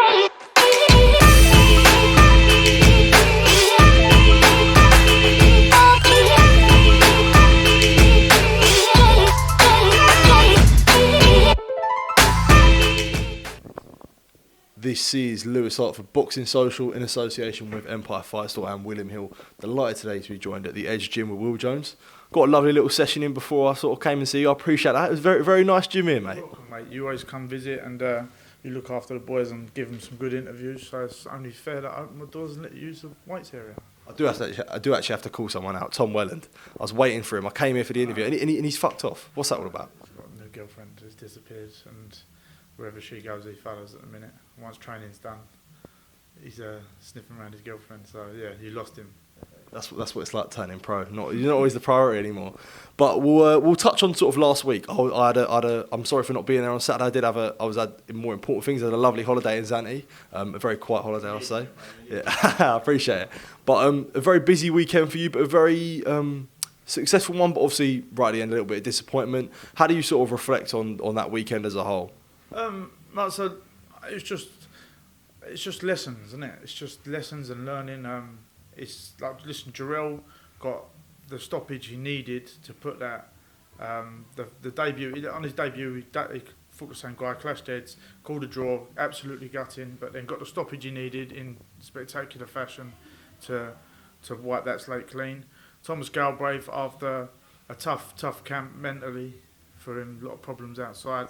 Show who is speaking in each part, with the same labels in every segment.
Speaker 1: This is Lewis Hart for Boxing Social in association with Empire Fight Store and William Hill. Delighted today to be joined at the Edge Gym with Will Jones. Got a lovely little session in before I sort of came and see you. I appreciate that. It was very, very nice gym here, mate.
Speaker 2: You're welcome, mate. You always come visit and you look after the boys and give them some good interviews. So it's only fair that I open my doors and let you use the weights area.
Speaker 1: I do actually have to call someone out. Tom Welland. I was waiting for him. I came here for the interview and he's fucked off. What's that all about?
Speaker 2: He's got a new girlfriend who's disappeared, and wherever she goes, he follows at the minute. Once training's done, he's sniffing around his girlfriend. So yeah, you lost him.
Speaker 1: That's what it's like turning pro. You're not always the priority anymore. But we'll touch on sort of last week. I'm sorry for not being there on Saturday. I was at more important things. I had a lovely holiday in Zante, a very quiet holiday, I'll say. Yeah, I appreciate it. But a very busy weekend for you, but a very successful one. But obviously, right at the end, a little bit of disappointment. How do you sort of reflect on that weekend as a whole?
Speaker 2: So it's just lessons, isn't it? It's just lessons and learning. It's like, listen, Jarrell got the stoppage he needed to put that, the debut, on his debut, he fought the same guy, clashed heads, called a draw, absolutely gutting, but then got the stoppage he needed in spectacular fashion to wipe that slate clean. Thomas Galbraith, after a tough camp mentally for him, a lot of problems outside,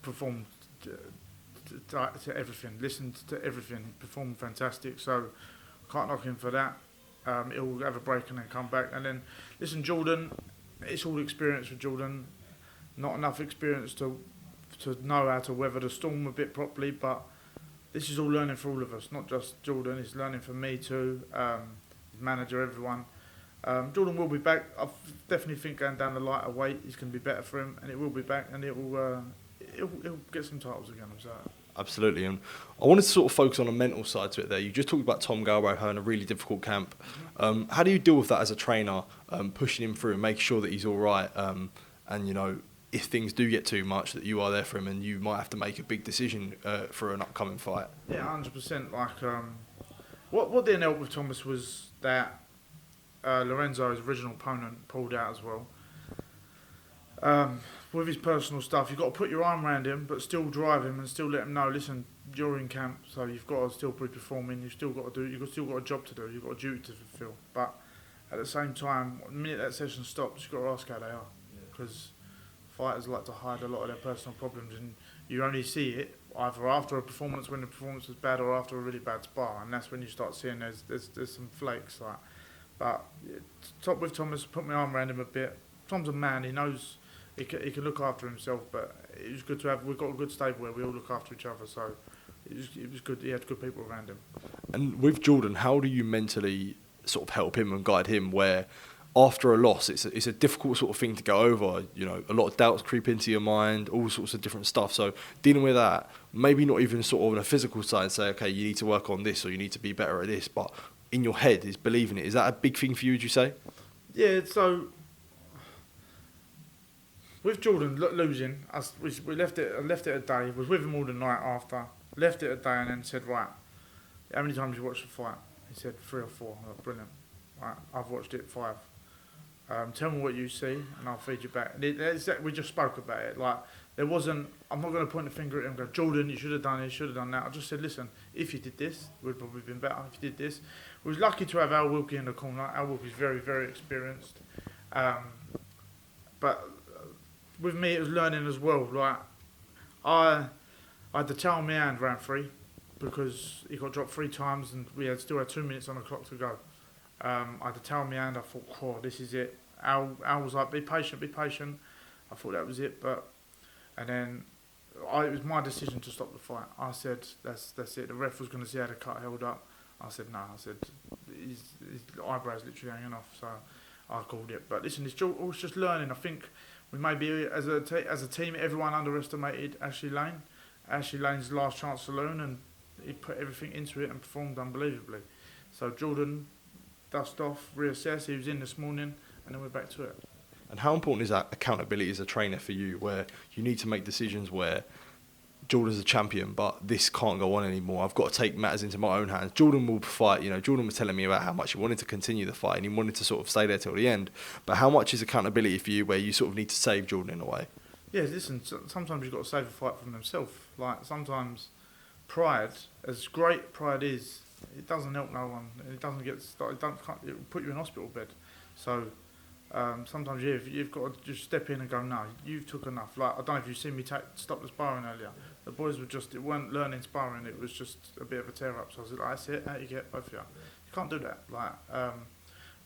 Speaker 2: performed to everything, listened to everything, performed fantastic, so can't knock him for that. He'll have a break and then come back. And then, listen, Jordan, it's all experience with Jordan, not enough experience to know how to weather the storm a bit properly, but this is all learning for all of us, not just Jordan, it's learning for me too, his manager, everyone. Jordan will be back. I definitely think going down the lighter weight is going to be better for him, and it will be back, and he'll get some titles again, I'm sorry.
Speaker 1: Absolutely, and I wanted to sort of focus on a mental side to it there. You just talked about Tom Galbraith having a really difficult camp. How do you deal with that as a trainer, pushing him through and making sure that he's all right, and, you know, if things do get too much, that you are there for him and you might have to make a big decision for an upcoming fight?
Speaker 2: Yeah, 100%. Like, what didn't help with Thomas was that Lorenzo's original opponent pulled out as well. With his personal stuff, you've got to put your arm around him, but still drive him and still let him know, listen, you're in camp, so you've got to still be performing. You've still got a job to do. You've got a duty to fulfil. But at the same time, the minute that session stops, you've got to ask how they are, because fighters like to hide a lot of their personal problems, and you only see it either after a performance when the performance was bad, or after a really bad spar, and that's when you start seeing there's some flakes. Like, but with Thomas, put my arm around him a bit. Tom's a man. He knows. He can look after himself, but it was good to have. We've got a good stable where we all look after each other, so it was good. He had good people around him.
Speaker 1: And with Jordan, how do you mentally sort of help him and guide him? Where after a loss, it's a difficult sort of thing to go over. You know, a lot of doubts creep into your mind, all sorts of different stuff. So dealing with that, maybe not even sort of on a physical side, say, okay, you need to work on this or you need to be better at this, but in your head is believing it. Is that a big thing for you? Would you say?
Speaker 2: Yeah. So, with Jordan losing, we left it a day. Was with him all the night after. Left it a day and then said, right, how many times you watched the fight? He said 3 or 4. I was like, brilliant. Right, I've watched it 5. Tell me what you see and I'll feed you back. We just spoke about it. Like, there wasn't. I'm not going to point the finger at him and go, Jordan, you should have done this, should have done that. I just said, listen, if you did this, it would probably been better. If you did this, we was lucky to have Al Wilkie in the corner. Al Wilkie's very, very experienced, but. With me, it was learning as well. Like, I had to towel my hand round 3 because he got dropped 3 times and we still had 2 minutes on the clock to go. I had to towel my hand. I thought, oh, this is it. Al was like, be patient. I thought that was it, and then it was my decision to stop the fight. I said, that's it. The ref was going to see how the cut held up. I said, no. I said, his eyebrows literally hanging off. So I called it. But listen, it's just learning. I think. We maybe, as a team, everyone underestimated Ashley Lane. Ashley Lane's last chance saloon, and he put everything into it and performed unbelievably. So Jordan, dust off, reassess. He was in this morning, and then we're back to it.
Speaker 1: And how important is that accountability as a trainer for you, where you need to make decisions where Jordan's a champion, but this can't go on anymore. I've got to take matters into my own hands. Jordan will fight. Jordan was telling me about how much he wanted to continue the fight and he wanted to sort of stay there till the end. But how much is accountability for you where you sort of need to save Jordan in a way?
Speaker 2: Yeah, listen, sometimes you've got to save a fight from themselves. Like, sometimes pride, as great pride is, it doesn't help no one. It doesn't get started, it will put you in a hospital bed. So, sometimes you've got to just step in and go, no, you've took enough. Like, I don't know if you've seen me stop the sparring earlier. The boys weren't learning sparring, it was just a bit of a tear up. So I was like, that's it, how you get both of you. You can't do that. Like,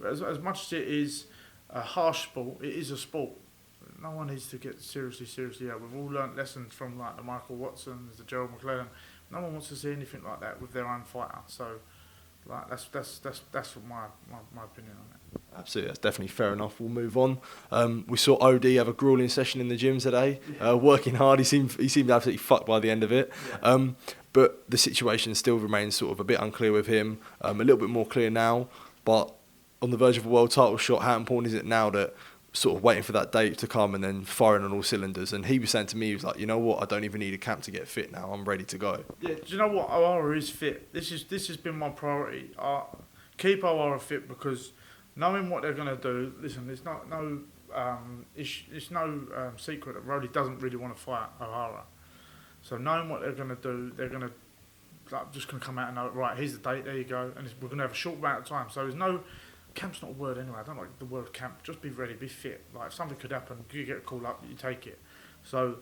Speaker 2: as much as it is a harsh sport, it is a sport. No one needs to get seriously out. We've all learnt lessons from like the Michael Watsons, the Gerald McClellan. No one wants to see anything like that with their own fighter. So, like that's what my opinion on it.
Speaker 1: Absolutely, that's definitely fair enough. We'll move on. We saw OD have a grueling session in the gym today, working hard. He seemed absolutely fucked by the end of it. Yeah. But the situation still remains sort of a bit unclear with him. A little bit more clear now, but on the verge of a world title shot. How important is it now that sort of waiting for that date to come and then firing on all cylinders? And he was saying to me, he was like, you know what, I don't even need a camp to get fit now. I'm ready to go. Yeah,
Speaker 2: do you know what? Ohara is fit. This has been my priority. Keep Ohara fit because knowing what they're going to do, listen, it's no secret that Roddy doesn't really want to fight Ohara. So knowing what they're going to do, they're going to just going to come out and know, right, here's the date, there you go, and we're going to have a short amount of time. So there's no, camp's not a word anyway, I don't like the word camp, just be ready, be fit. Like if something could happen, you get a call up, you take it. So,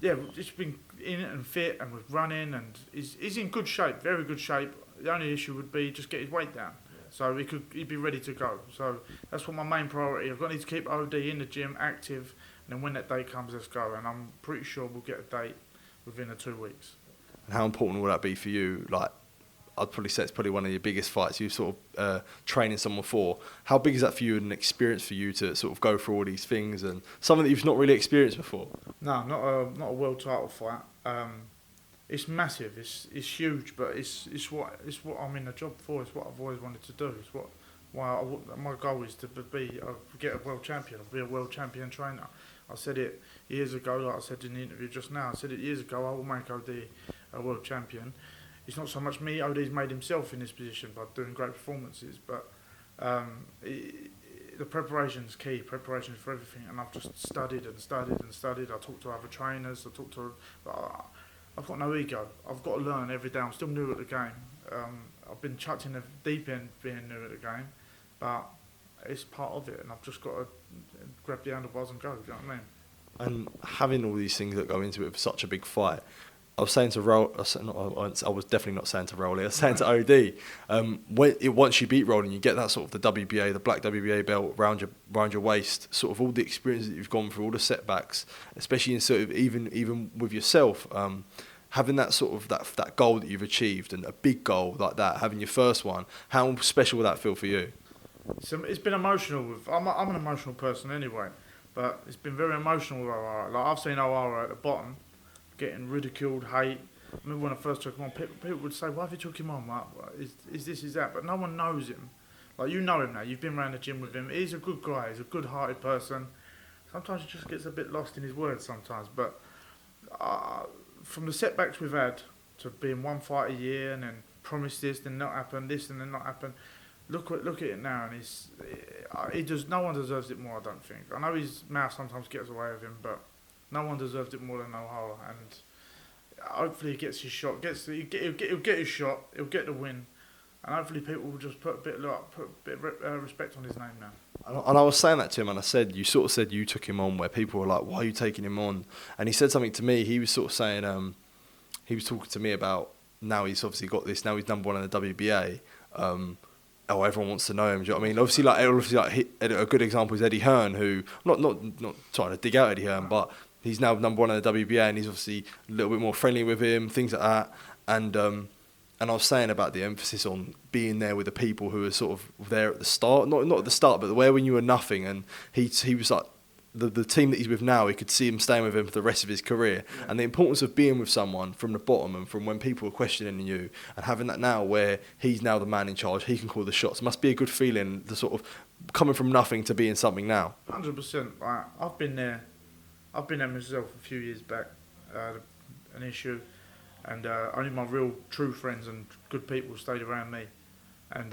Speaker 2: yeah, we've just been in it and fit and with running and he's in good shape, very good shape. The only issue would be just get his weight down. So he'd be ready to go. So that's what my main priority. I've got to keep OD in the gym, active, and then when that date comes, let's go. And I'm pretty sure we'll get a date within the 2 weeks.
Speaker 1: And how important will that be for you? Like, I'd probably say it's probably one of your biggest fights you've sort of training someone for. How big is that for you and an experience for you to sort of go through all these things and something that you've not really experienced before?
Speaker 2: No, not a world title fight. It's massive. It's huge, but it's what I'm in the job for. It's what I've always wanted to do. It's my goal is to get a world champion. I'll be a world champion trainer. I said it years ago, like I said in the interview just now. I said it years ago. I will make OD a world champion. It's not so much me. OD's made himself in this position by doing great performances, but the preparation is key. Preparation is for everything, and I've just studied and studied and studied. I talked to other trainers. I've got no ego. I've got to learn every day. I'm still new at the game. I've been chucked in the deep end being new at the game, but it's part of it, and I've just got to grab the handlebars and go. Do you know what I mean? And
Speaker 1: having all these things that go into it for such a big fight, I was saying to Rolly, I was definitely not saying to Rolly, I was saying to OD, once you beat Rolly, you get that sort of the WBA, the black WBA belt round your waist, sort of all the experience that you've gone through, all the setbacks, especially in sort of even with yourself, having that sort of that goal that you've achieved and a big goal like that, having your first one, how special will that feel for you?
Speaker 2: It's been emotional. I'm an emotional person anyway, but it's been very emotional with Ohara. Like I've seen Ohara at the bottom, getting ridiculed, hate. I remember when I first took him on, people would say, why have you took him on? Like, is this, is that? But no one knows him. Like, you know him now. You've been around the gym with him. He's a good guy. He's a good-hearted person. Sometimes he just gets a bit lost in his words sometimes. But from the setbacks we've had to being one fight a year and then promise this, then not happen, this and then not happen, look at it now. And no one deserves it more, I don't think. I know his mouth sometimes gets away with him, but no one deserves it more than Ohara, and hopefully he gets his shot. He'll get his shot. He'll get the win, and hopefully people will just put a bit of respect on his name now.
Speaker 1: And I was saying that to him, and I said, you sort of said you took him on, where people were like, why are you taking him on? And he said something to me. He was sort of saying, he was talking to me about now he's obviously got this. Now he's number one in the WBA. Everyone wants to know him. Do you know what I mean? Obviously, a good example is Eddie Hearn, who not trying to dig out Eddie Hearn, but he's now number one in the WBA, and he's obviously a little bit more friendly with him, things like that. And I was saying about the emphasis on being there with the people who are sort of there at the start, not at the start, but where when you were nothing. And he was like the team that he's with now. He could see him staying with him for the rest of his career, and the importance of being with someone from the bottom and from when people are questioning you, and having that now where he's now the man in charge. He can call the shots. Must be a good feeling. The sort of coming from nothing to being something now.
Speaker 2: 100%. I've been there. I've been there myself a few years back. An issue, and only my real true friends and good people stayed around me. And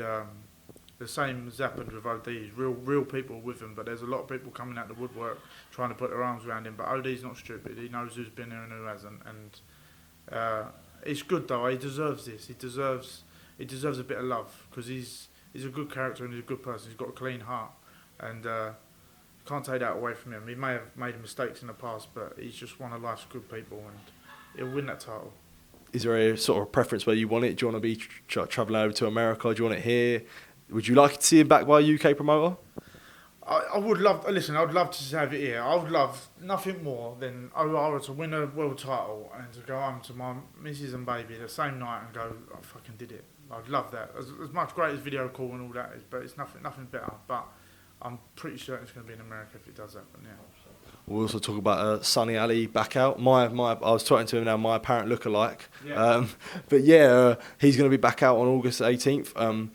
Speaker 2: the same has happened with ODs. Real people with him, but there's a lot of people coming out the woodwork trying to put their arms around him. But OD's not stupid. He knows who's been there and who hasn't. And it's good though. He deserves this. He deserves a bit of love because he's a good character and he's a good person. He's got a clean heart, and can't take that away from him. He may have made mistakes in the past, but he's just one of life's good people, and he'll win that title.
Speaker 1: Is there a sort of preference where you want it? Do you want to be travelling over to America? Do you want it here? Would you like to see him back by a UK promoter?
Speaker 2: I would love. Listen, I'd love to have it here. I would love nothing more than Ohara to win a world title and to go home to my missus and baby the same night and go, I fucking did it. I'd love that. As much great as video call and all that is, but it's nothing better. But I'm pretty certain it's going to be in America if it does happen. Yeah.
Speaker 1: We'll also talk about Sonny Ali back out. I was talking to him now, my apparent lookalike.
Speaker 2: Yeah.
Speaker 1: But yeah, he's going to be back out on August 18th.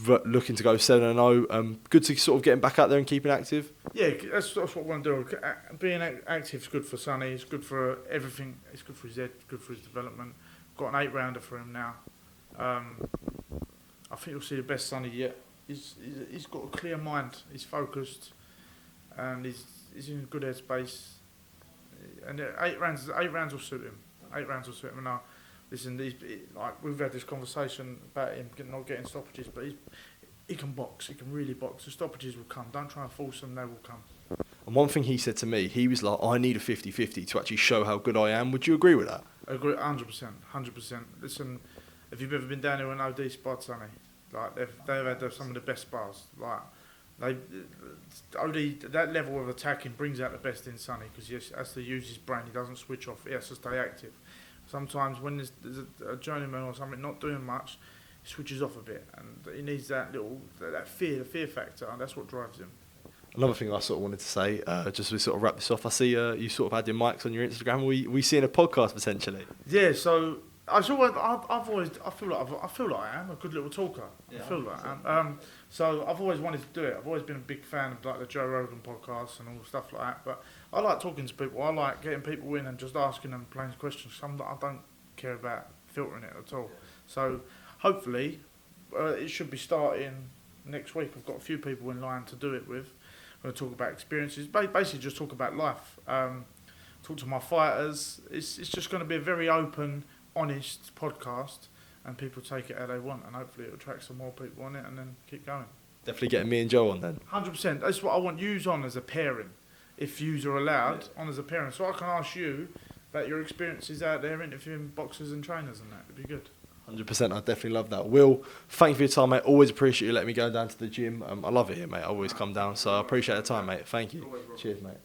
Speaker 1: Looking to go 7-0. Good to sort of get him back out there and keeping active.
Speaker 2: Yeah, that's what I want to do. Being active is good for Sonny. It's good for everything. It's good for his head. Good for his development. Got an 8-rounder for him now. I think you'll see the best Sonny yet. He's got a clear mind. He's focused, and he's in a good headspace. And 8 rounds will suit him. 8 rounds will suit him. And listen, like we've had this conversation about him not getting stoppages, but he can box. He can really box. The stoppages will come. Don't try and force them. They will come.
Speaker 1: And one thing he said to me, he was like, I need a 50-50 to actually show how good I am. Would you agree with that?
Speaker 2: I agree, 100%. Listen, if you've ever been down here when OD sparred Sonny, like they've had some of the best spars. Like OD, that level of attacking brings out the best in Sonny because he has to use his brain. He doesn't switch off. He has to stay active. Sometimes when there's a journeyman or something not doing much, he switches off a bit, and he needs that fear factor, and that's what drives him.
Speaker 1: Another thing I sort of wanted to say, just to sort of wrap this off, I see you sort of had your mics on your Instagram. We seeing a podcast potentially?
Speaker 2: Yeah, so I feel like I am a good little talker. Yeah, I feel like I am. So I've always wanted to do it. I've always been a big fan of like the Joe Rogan podcast and all stuff like that. But I like talking to people. I like getting people in and just asking them plain questions. Some I don't care about filtering it at all. So hopefully it should be starting next week. I've got a few people in line to do it with. I'm going to talk about experiences. Basically, just talk about life. Talk to my fighters. It's just going to be a very open, honest podcast, and people take it how they want, and hopefully it'll attract some more people on it, and then keep going.
Speaker 1: Definitely getting me and Joe on then.
Speaker 2: 100%. That's what I want yous on as a pairing, if yous are allowed, on as a pairing. So I can ask you about your experiences out there interviewing boxers and trainers and that. It'd be good.
Speaker 1: 100%, I definitely love that. Will, thank you for your time, mate. Always appreciate you letting me go down to the gym. I love it here, mate. I always come down, so I appreciate the time, mate. Thank you. Cheers, mate.